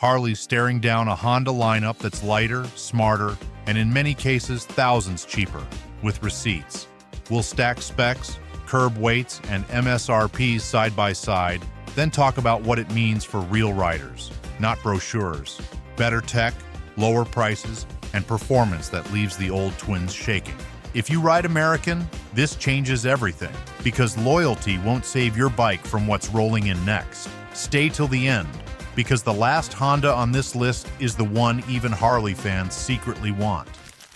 Harley's staring down a Honda lineup that's lighter, smarter, and in many cases thousands cheaper, with receipts. We'll stack specs, curb weights, and MSRPs side by side, then talk about what it means for real riders, not brochures. Better tech, lower prices, and performance that leaves the old twins shaking. If you ride American, this changes everything, because loyalty won't save your bike from what's rolling in next. Stay till the end, because the last Honda on this list is the one even Harley fans secretly want.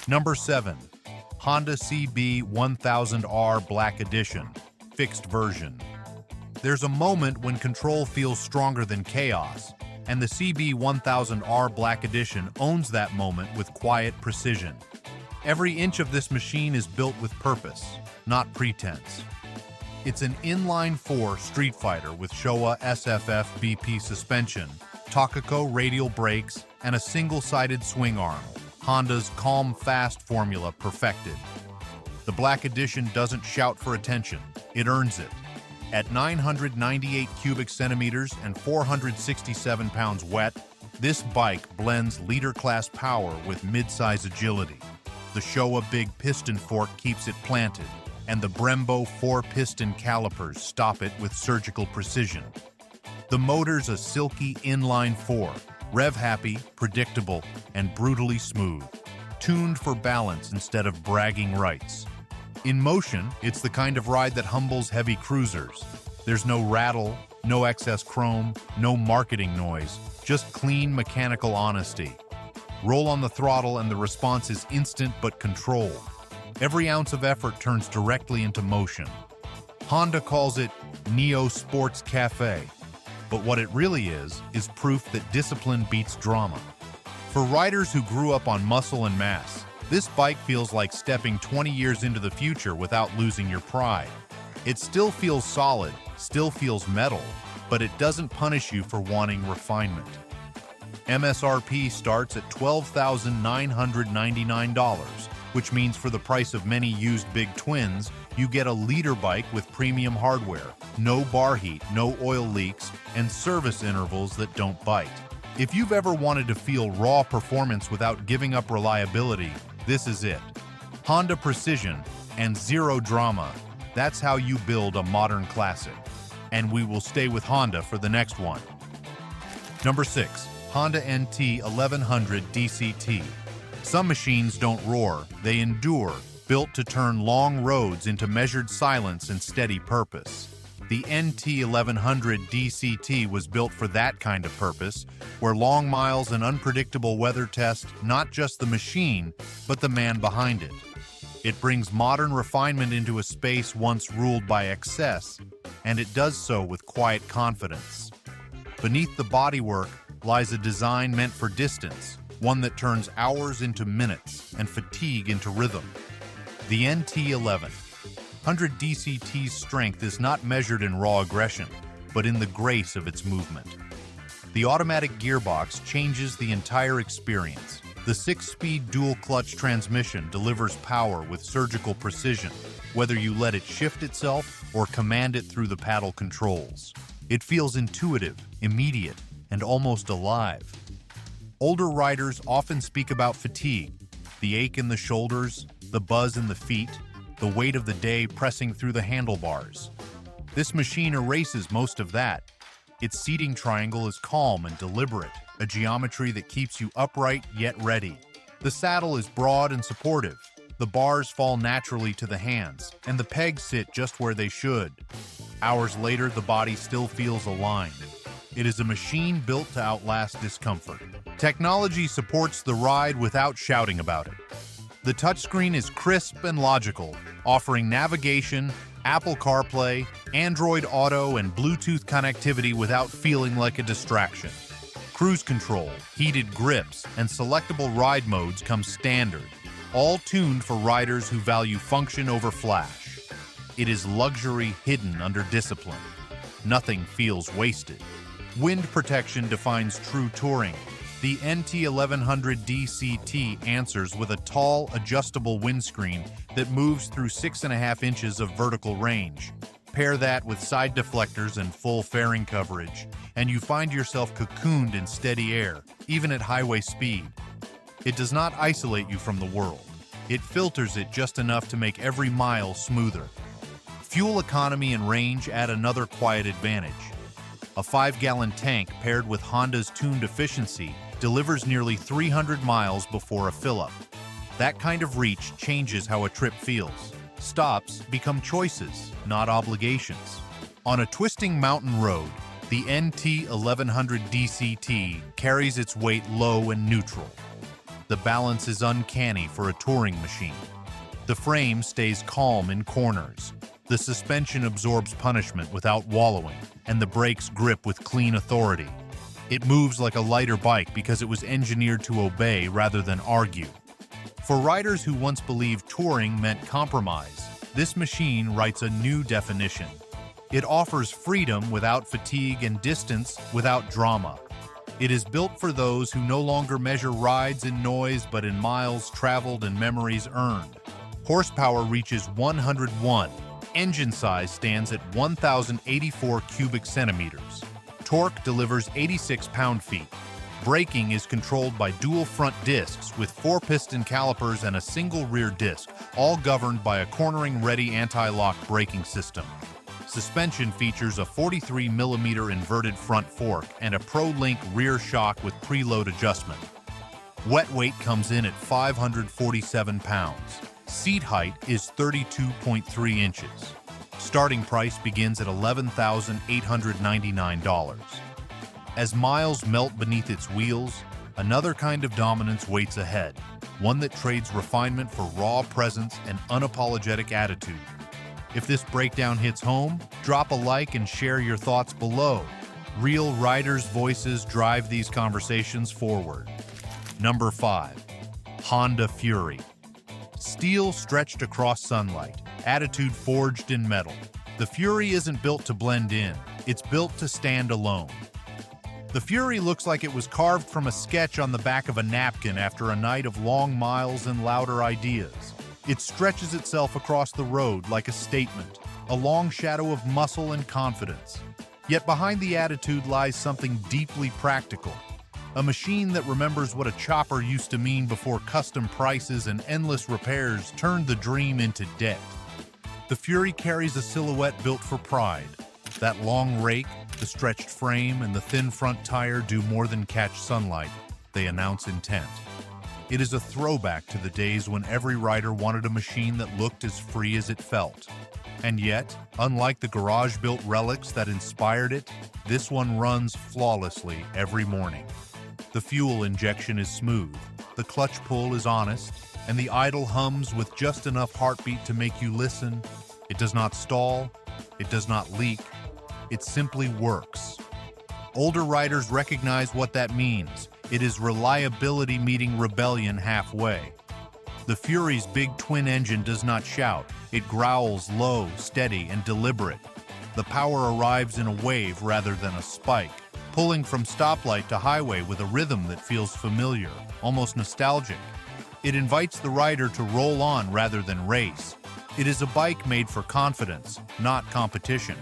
Number 7. Honda CB 1000R Black Edition, fixed version. There's a moment when control feels stronger than chaos, and the CB 1000R Black Edition owns that moment with quiet precision. Every inch of this machine is built with purpose, not pretense. It's an inline-4 street fighter with Showa SFF BP suspension, Takako radial brakes, and a single-sided swing arm, Honda's calm, fast formula perfected. The Black Edition doesn't shout for attention, it earns it. At 998 cubic centimeters and 467 pounds wet, this bike blends leader-class power with mid-size agility. The Showa big piston fork keeps it planted, and the Brembo 4-piston calipers stop it with surgical precision. The motor's a silky inline-4, rev-happy, predictable, and brutally smooth, tuned for balance instead of bragging rights. In motion, it's the kind of ride that humbles heavy cruisers. There's no rattle, no excess chrome, no marketing noise, just clean mechanical honesty. Roll on the throttle and the response is instant but controlled. Every ounce of effort turns directly into motion. Honda calls it Neo Sports Cafe, but what it really is proof that discipline beats drama. For riders who grew up on muscle and mass, this bike feels like stepping 20 years into the future without losing your pride. It still feels solid, still feels metal, but it doesn't punish you for wanting refinement. MSRP starts at $12,999, which means for the price of many used big twins, you get a leader bike with premium hardware, no bar heat, no oil leaks, and service intervals that don't bite. If you've ever wanted to feel raw performance without giving up reliability, this is it. Honda precision and zero drama. That's how you build a modern classic. And we will stay with Honda for the next one. Number 6. Honda NT 1100 DCT. Some machines don't roar, they endure, built to turn long roads into measured silence and steady purpose. The NT 1100 DCT was built for that kind of purpose, where long miles and unpredictable weather test not just the machine, but the man behind it. It brings modern refinement into a space once ruled by excess, and it does so with quiet confidence. Beneath the bodywork lies a design meant for distance, one that turns hours into minutes and fatigue into rhythm. The NT 1100 DCT's strength is not measured in raw aggression, but in the grace of its movement. The automatic gearbox changes the entire experience. The 6-speed dual-clutch transmission delivers power with surgical precision, whether you let it shift itself or command it through the paddle controls. It feels intuitive, immediate, and almost alive. Older riders often speak about fatigue, the ache in the shoulders, the buzz in the feet, the weight of the day pressing through the handlebars. This machine erases most of that. Its seating triangle is calm and deliberate, a geometry that keeps you upright yet ready. The saddle is broad and supportive. The bars fall naturally to the hands, and the pegs sit just where they should. Hours later, the body still feels aligned. It is a machine built to outlast discomfort. Technology supports the ride without shouting about it. The touchscreen is crisp and logical, offering navigation, Apple CarPlay, Android Auto, and Bluetooth connectivity without feeling like a distraction. Cruise control, heated grips, and selectable ride modes come standard, all tuned for riders who value function over flash. It is luxury hidden under discipline. Nothing feels wasted. Wind protection defines true touring. The NT 1100 DCT answers with a tall, adjustable windscreen that moves through 6.5 inches of vertical range. Pair that with side deflectors and full fairing coverage, and you find yourself cocooned in steady air, even at highway speed. It does not isolate you from the world. It filters it just enough to make every mile smoother. Fuel economy and range add another quiet advantage. A 5-gallon tank paired with Honda's tuned efficiency delivers nearly 300 miles before a fill-up. That kind of reach changes how a trip feels. Stops become choices, not obligations. On a twisting mountain road, the NT 1100 DCT carries its weight low and neutral. The balance is uncanny for a touring machine. The frame stays calm in corners. The suspension absorbs punishment without wallowing, and the brakes grip with clean authority. It moves like a lighter bike because it was engineered to obey rather than argue. For riders who once believed touring meant compromise, this machine writes a new definition. It offers freedom without fatigue and distance without drama. It is built for those who no longer measure rides in noise but in miles traveled and memories earned. Horsepower reaches 101. Engine size stands at 1,084 cubic centimeters. Torque delivers 86 pound-feet. Braking is controlled by dual front discs with 4 piston calipers and a single rear disc, all governed by a cornering-ready anti-lock braking system. Suspension features a 43mm inverted front fork and a Pro-Link rear shock with preload adjustment. Wet weight comes in at 547 pounds. Seat height is 32.3 inches. Starting price begins at $11,899. As miles melt beneath its wheels, another kind of dominance waits ahead, one that trades refinement for raw presence and unapologetic attitude. If this breakdown hits home, drop a like and share your thoughts below. Real riders' voices drive these conversations forward. Number 5. Honda Fury. Steel stretched across sunlight, attitude forged in metal. The Fury isn't built to blend in, it's built to stand alone. The Fury looks like it was carved from a sketch on the back of a napkin after a night of long miles and louder ideas. It stretches itself across the road like a statement, a long shadow of muscle and confidence. Yet behind the attitude lies something deeply practical. A machine that remembers what a chopper used to mean before custom prices and endless repairs turned the dream into debt. The Fury carries a silhouette built for pride. That long rake, the stretched frame, and the thin front tire do more than catch sunlight. They announce intent. It is a throwback to the days when every rider wanted a machine that looked as free as it felt. And yet, unlike the garage-built relics that inspired it, this one runs flawlessly every morning. The fuel injection is smooth, the clutch pull is honest, and the idle hums with just enough heartbeat to make you listen. It does not stall, it does not leak, it simply works. Older riders recognize what that means. It is reliability meeting rebellion halfway. The Fury's big twin engine does not shout. It growls low, steady, and deliberate. The power arrives in a wave rather than a spike, pulling from stoplight to highway with a rhythm that feels familiar, almost nostalgic. It invites the rider to roll on rather than race. It is a bike made for confidence, not competition.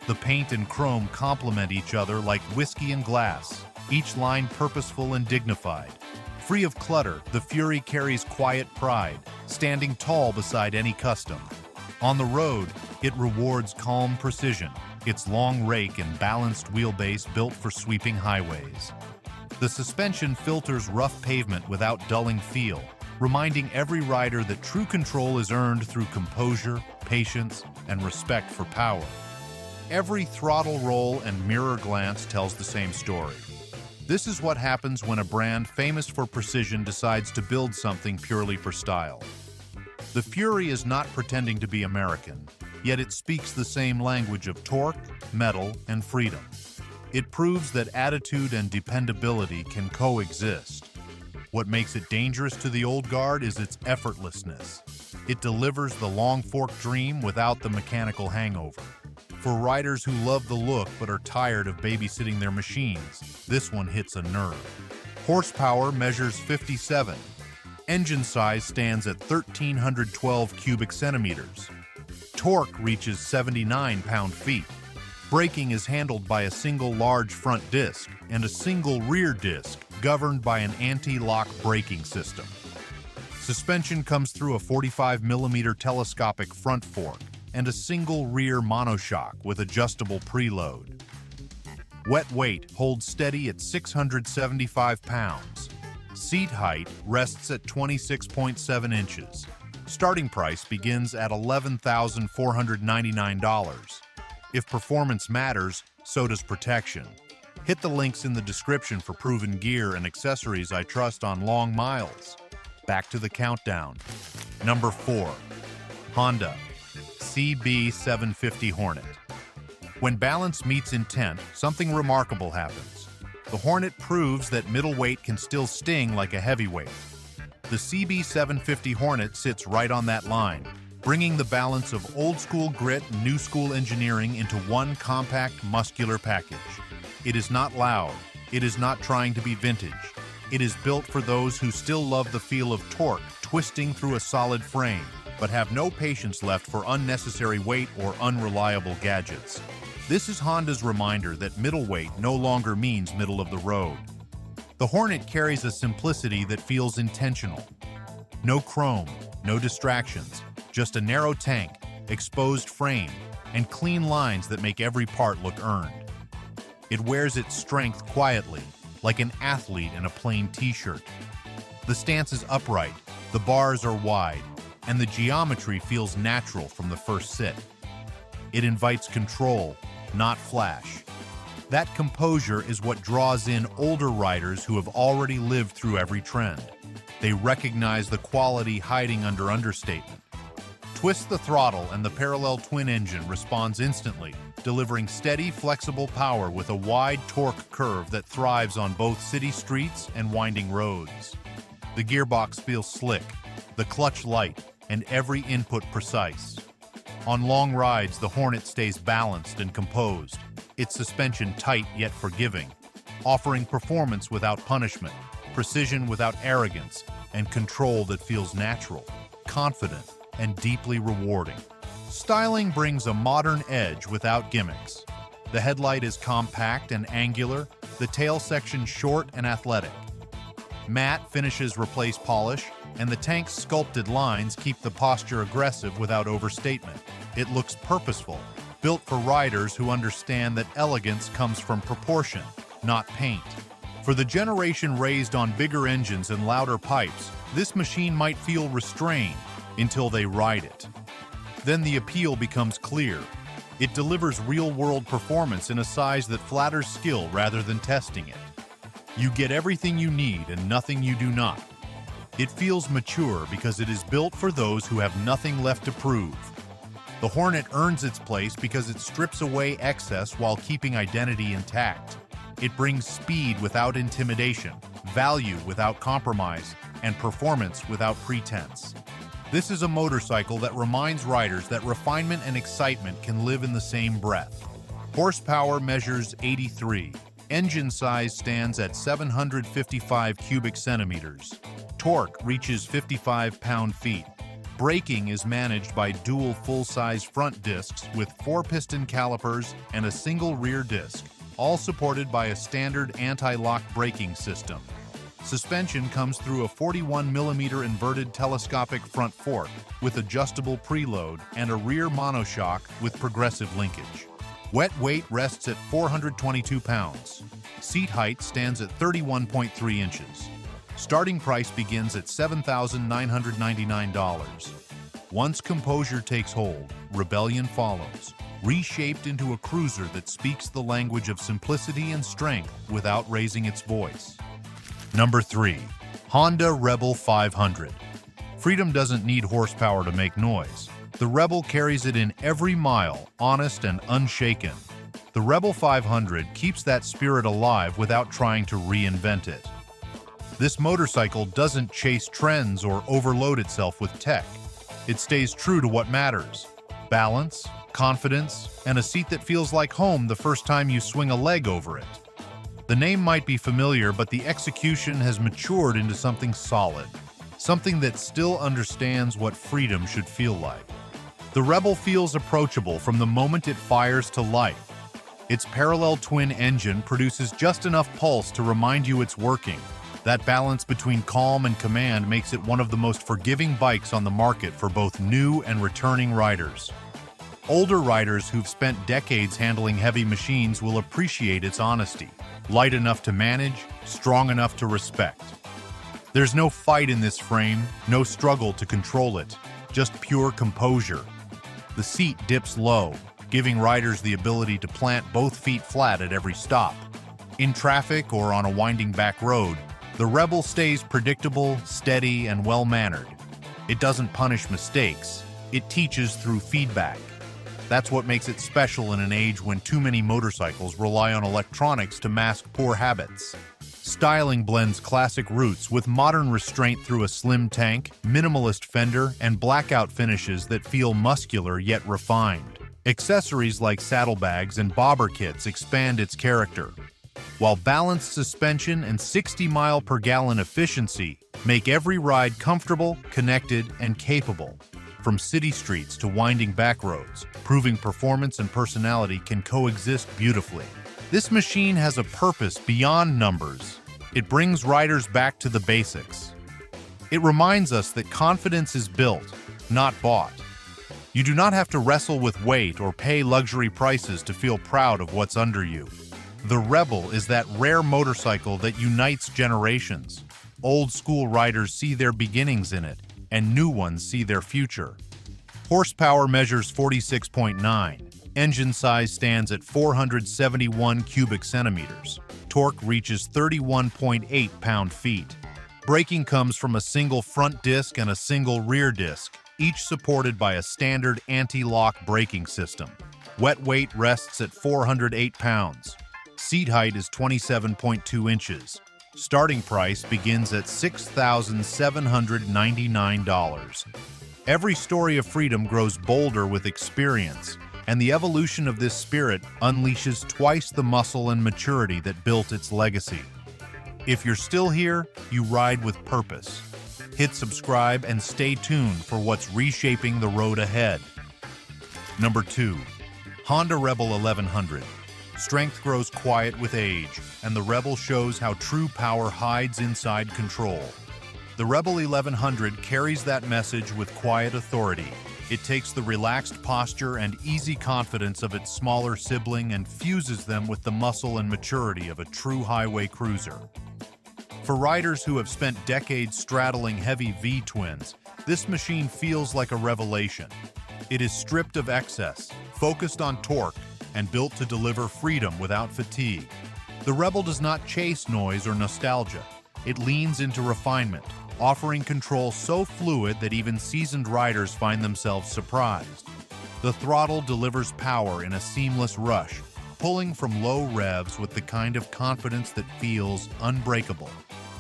The paint and chrome complement each other like whiskey and glass, each line purposeful and dignified. Free of clutter, the Fury carries quiet pride, standing tall beside any custom. On the road, it rewards calm precision, its long rake and balanced wheelbase built for sweeping highways. The suspension filters rough pavement without dulling feel, reminding every rider that true control is earned through composure, patience, and respect for power. Every throttle roll and mirror glance tells the same story. This is what happens when a brand famous for precision decides to build something purely for style. The Fury is not pretending to be American, yet it speaks the same language of torque, metal, and freedom. It proves that attitude and dependability can coexist. What makes it dangerous to the old guard is its effortlessness. It delivers the long fork dream without the mechanical hangover. For riders who love the look but are tired of babysitting their machines, this one hits a nerve. Horsepower measures 57. Engine size stands at 1,312 cubic centimeters. Torque reaches 79 pound-feet. Braking is handled by a single large front disc and a single rear disc governed by an anti-lock braking system. Suspension comes through a 45mm telescopic front fork and a single rear monoshock with adjustable preload. Wet weight holds steady at 675 pounds. Seat height rests at 26.7 inches. Starting price begins at $11,499. If performance matters, so does protection. Hit the links in the description for proven gear and accessories I trust on long miles. Back to the countdown. Number 4. Honda CB750 Hornet. When balance meets intent, something remarkable happens. The Hornet proves that middleweight can still sting like a heavyweight. The CB750 Hornet sits right on that line, bringing the balance of old-school grit and new-school engineering into one compact, muscular package. It is not loud. It is not trying to be vintage. It is built for those who still love the feel of torque twisting through a solid frame, but have no patience left for unnecessary weight or unreliable gadgets. This is Honda's reminder that middleweight no longer means middle of the road. The Hornet carries a simplicity that feels intentional. No chrome, no distractions, just a narrow tank, exposed frame, and clean lines that make every part look earned. It wears its strength quietly, like an athlete in a plain t-shirt. The stance is upright, the bars are wide, and the geometry feels natural from the first sit. It invites control, not flash. That composure is what draws in older riders who have already lived through every trend. They recognize the quality hiding under understatement. Twist the throttle and the parallel twin engine responds instantly, delivering steady, flexible power with a wide torque curve that thrives on both city streets and winding roads. The gearbox feels slick, the clutch light, and every input precise. On long rides, the Hornet stays balanced and composed, its suspension tight yet forgiving, offering performance without punishment, precision without arrogance, and control that feels natural, confident, and deeply rewarding. Styling brings a modern edge without gimmicks. The headlight is compact and angular, the tail section short and athletic. Matte finishes replace polish, and the tank's sculpted lines keep the posture aggressive without overstatement. It looks purposeful, built for riders who understand that elegance comes from proportion, not paint. For the generation raised on bigger engines and louder pipes, this machine might feel restrained until they ride it. Then the appeal becomes clear. It delivers real-world performance in a size that flatters skill rather than testing it. You get everything you need and nothing you do not. It feels mature because it is built for those who have nothing left to prove. The Hornet earns its place because it strips away excess while keeping identity intact. It brings speed without intimidation, value without compromise, and performance without pretense. This is a motorcycle that reminds riders that refinement and excitement can live in the same breath. Horsepower measures 83. Engine size stands at 755 cubic centimeters. Torque reaches 55 pound-feet. Braking is managed by dual full-size front discs with 4-piston calipers and a single rear disc, all supported by a standard anti-lock braking system. Suspension comes through a 41mm inverted telescopic front fork with adjustable preload and a rear monoshock with progressive linkage. Wet weight rests at 422 pounds. Seat height stands at 31.3 inches. Starting price begins at $7,999. Once composure takes hold, rebellion follows, reshaped into a cruiser that speaks the language of simplicity and strength without raising its voice. Number 3. Honda Rebel 500. Freedom doesn't need horsepower to make noise. The Rebel carries it in every mile, honest and unshaken. The Rebel 500 keeps that spirit alive without trying to reinvent it. This motorcycle doesn't chase trends or overload itself with tech. It stays true to what matters: balance, confidence, and a seat that feels like home the first time you swing a leg over it. The name might be familiar, but the execution has matured into something solid, something that still understands what freedom should feel like. The Rebel feels approachable from the moment it fires to life. Its parallel twin engine produces just enough pulse to remind you it's working. That balance between calm and command makes it one of the most forgiving bikes on the market for both new and returning riders. Older riders who've spent decades handling heavy machines will appreciate its honesty. Light enough to manage, strong enough to respect. There's no fight in this frame, no struggle to control it, just pure composure. The seat dips low, giving riders the ability to plant both feet flat at every stop. In traffic or on a winding back road, the Rebel stays predictable, steady, and well-mannered. It doesn't punish mistakes, it teaches through feedback. That's what makes it special in an age when too many motorcycles rely on electronics to mask poor habits. Styling blends classic roots with modern restraint through a slim tank, minimalist fender, and blackout finishes that feel muscular yet refined. Accessories like saddlebags and bobber kits expand its character, while balanced suspension and 60 mpg efficiency make every ride comfortable, connected, and capable. From city streets to winding back roads, proving performance and personality can coexist beautifully. This machine has a purpose beyond numbers. It brings riders back to the basics. It reminds us that confidence is built, not bought. You do not have to wrestle with weight or pay luxury prices to feel proud of what's under you. The Rebel is that rare motorcycle that unites generations. Old school riders see their beginnings in it, and new ones see their future. Horsepower measures 46.9. Engine size stands at 471 cubic centimeters. Torque reaches 31.8 pound-feet. Braking comes from a single front disc and a single rear disc, each supported by a standard anti-lock braking system. Wet weight rests at 408 pounds. Seat height is 27.2 inches. Starting price begins at $6,799. Every story of freedom grows bolder with experience, and the evolution of this spirit unleashes twice the muscle and maturity that built its legacy. If you're still here, you ride with purpose. Hit subscribe and stay tuned for what's reshaping the road ahead. Number 2. Honda Rebel 1100. Strength grows quiet with age, and the Rebel shows how true power hides inside control. The Rebel 1100 carries that message with quiet authority. It takes the relaxed posture and easy confidence of its smaller sibling and fuses them with the muscle and maturity of a true highway cruiser. For riders who have spent decades straddling heavy V-twins, this machine feels like a revelation. It is stripped of excess, focused on torque, and built to deliver freedom without fatigue. The Rebel does not chase noise or nostalgia. It leans into refinement, offering control so fluid that even seasoned riders find themselves surprised. The throttle delivers power in a seamless rush, pulling from low revs with the kind of confidence that feels unbreakable.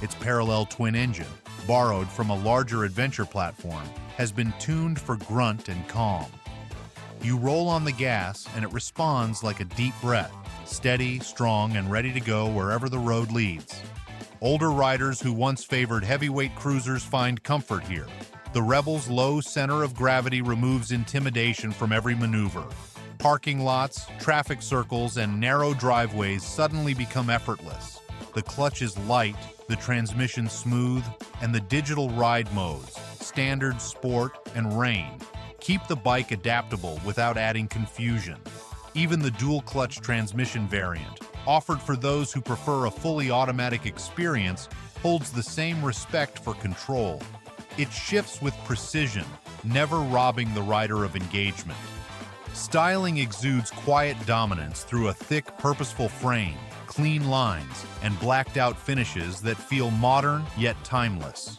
Its parallel twin engine, borrowed from a larger adventure platform, has been tuned for grunt and calm. You roll on the gas and it responds like a deep breath, steady, strong, and ready to go wherever the road leads. Older riders who once favored heavyweight cruisers find comfort here. The Rebel's low center of gravity removes intimidation from every maneuver. Parking lots, traffic circles, and narrow driveways suddenly become effortless. The clutch is light, the transmission smooth, and the digital ride modes, standard, sport, and rain, keep the bike adaptable without adding confusion. Even the dual-clutch transmission variant, offered for those who prefer a fully automatic experience, holds the same respect for control. It shifts with precision, never robbing the rider of engagement. Styling exudes quiet dominance through a thick, purposeful frame, clean lines, and blacked-out finishes that feel modern yet timeless.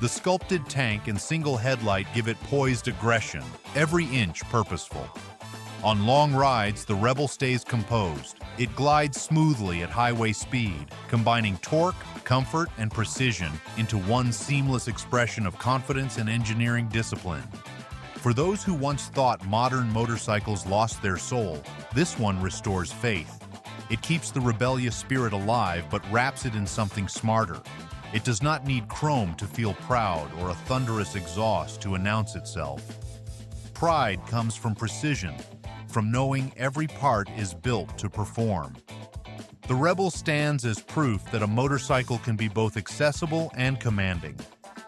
The sculpted tank and single headlight give it poised aggression, every inch purposeful. On long rides, the Rebel stays composed. It glides smoothly at highway speed, combining torque, comfort, and precision into one seamless expression of confidence and engineering discipline. For those who once thought modern motorcycles lost their soul, this one restores faith. It keeps the rebellious spirit alive but wraps it in something smarter. It does not need chrome to feel proud or a thunderous exhaust to announce itself. pride comes from precision, from knowing every part is built to perform. The Rebel stands as proof that a motorcycle can be both accessible and commanding.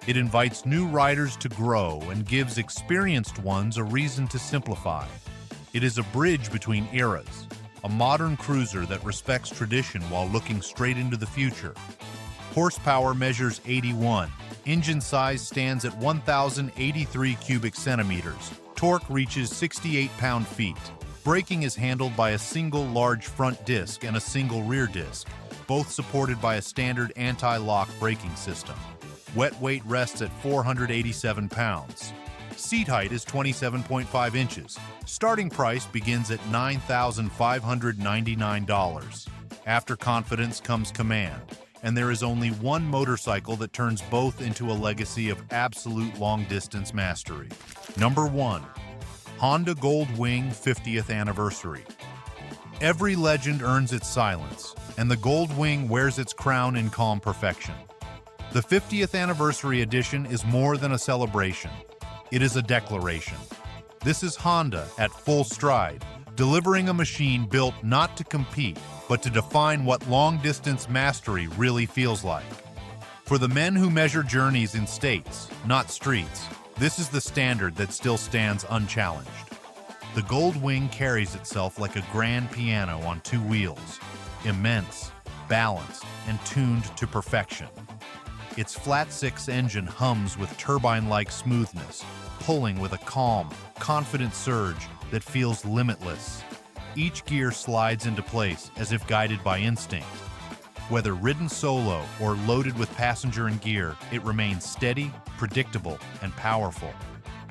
It invites new riders to grow and gives experienced ones a reason to simplify. It is a bridge between eras, a modern cruiser that respects tradition while looking straight into the future. Horsepower measures 81. Engine size stands at 1,083 cubic centimeters. Torque reaches 68 pound-feet. Braking is handled by a single large front disc and a single rear disc, both supported by a standard anti-lock braking system. Wet weight rests at 487 pounds. Seat height is 27.5 inches. Starting price begins at $9,599. After confidence comes command, and there is only one motorcycle that turns both into a legacy of absolute long-distance mastery. Number 1. Honda Gold Wing 50th Anniversary. Every legend earns its silence, and the Gold Wing wears its crown in calm perfection. The 50th Anniversary Edition is more than a celebration. It is a declaration. This is Honda at full stride, delivering a machine built not to compete, but to define what long-distance mastery really feels like. For the men who measure journeys in states, not streets, this is the standard that still stands unchallenged. The Gold Wing carries itself like a grand piano on two wheels, immense, balanced, and tuned to perfection. Its flat-six engine hums with turbine-like smoothness, pulling with a calm, confident surge that feels limitless. Each gear slides into place as if guided by instinct. Whether ridden solo or loaded with passenger and gear, it remains steady, predictable, and powerful.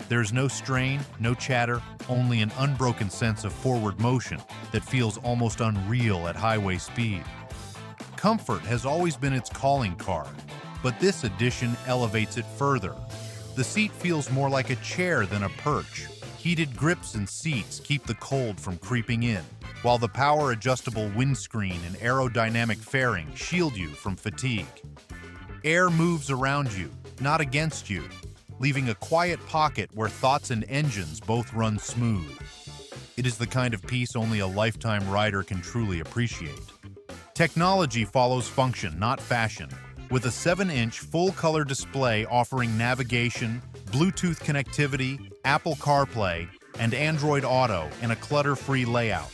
There is no strain, no chatter, only an unbroken sense of forward motion that feels almost unreal at highway speed. Comfort has always been its calling card, but this edition elevates it further. The seat feels more like a chair than a perch. Heated grips and seats keep the cold from creeping in, while the power-adjustable windscreen and aerodynamic fairing shield you from fatigue. Air moves around you, not against you, leaving a quiet pocket where thoughts and engines both run smooth. It is the kind of peace only a lifetime rider can truly appreciate. Technology follows function, not fashion, with a 7-inch full-color display offering navigation, Bluetooth connectivity, Apple CarPlay, and Android Auto in a clutter-free layout.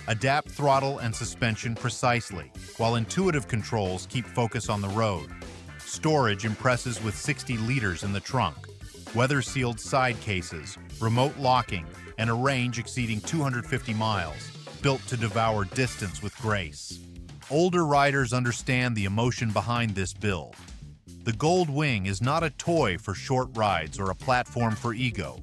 Adapt throttle and suspension precisely, while intuitive controls keep focus on the road. Storage impresses with 60 liters in the trunk, weather-sealed side cases, remote locking, and a range exceeding 250 miles, built to devour distance with grace. Older riders understand the emotion behind this build. The Gold Wing is not a toy for short rides or a platform for ego.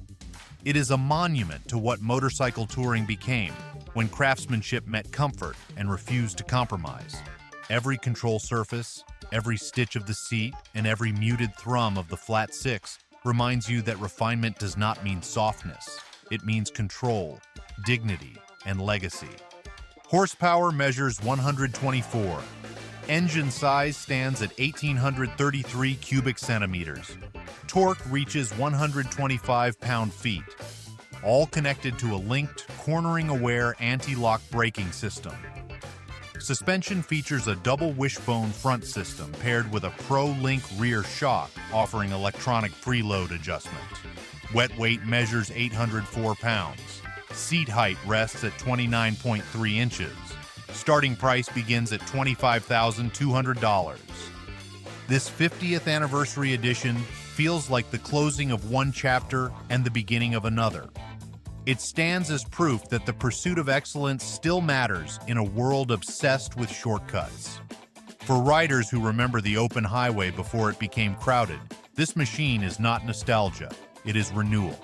It is a monument to what motorcycle touring became when craftsmanship met comfort and refused to compromise. Every control surface, every stitch of the seat, and every muted thrum of the flat six reminds you that refinement does not mean softness. It means control, dignity, and legacy. Horsepower measures 124. Engine size stands at 1,833 cubic centimeters. Torque reaches 125 pound-feet. All connected to a linked, cornering-aware anti-lock braking system. Suspension features a double wishbone front system paired with a Pro-Link rear shock offering electronic preload adjustment. Wet weight measures 804 pounds. Seat height rests at 29.3 inches. Starting price begins at $25,200. This 50th Anniversary Edition feels like the closing of one chapter and the beginning of another. It stands as proof that the pursuit of excellence still matters in a world obsessed with shortcuts. For riders who remember the open highway before it became crowded, this machine is not nostalgia, it is renewal.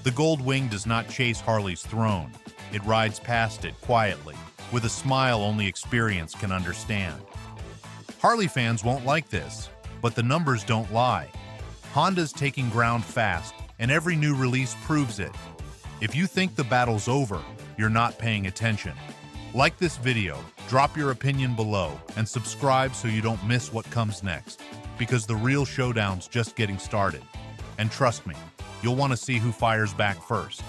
The Gold Wing does not chase Harley's throne. It rides past it quietly, with a smile only experience can understand. Harley fans won't like this, but the numbers don't lie. Honda's taking ground fast, and every new release proves it. If you think the battle's over, you're not paying attention. Like this video, drop your opinion below, and subscribe so you don't miss what comes next, because the real showdown's just getting started. And trust me, You'll want to see who fires back first.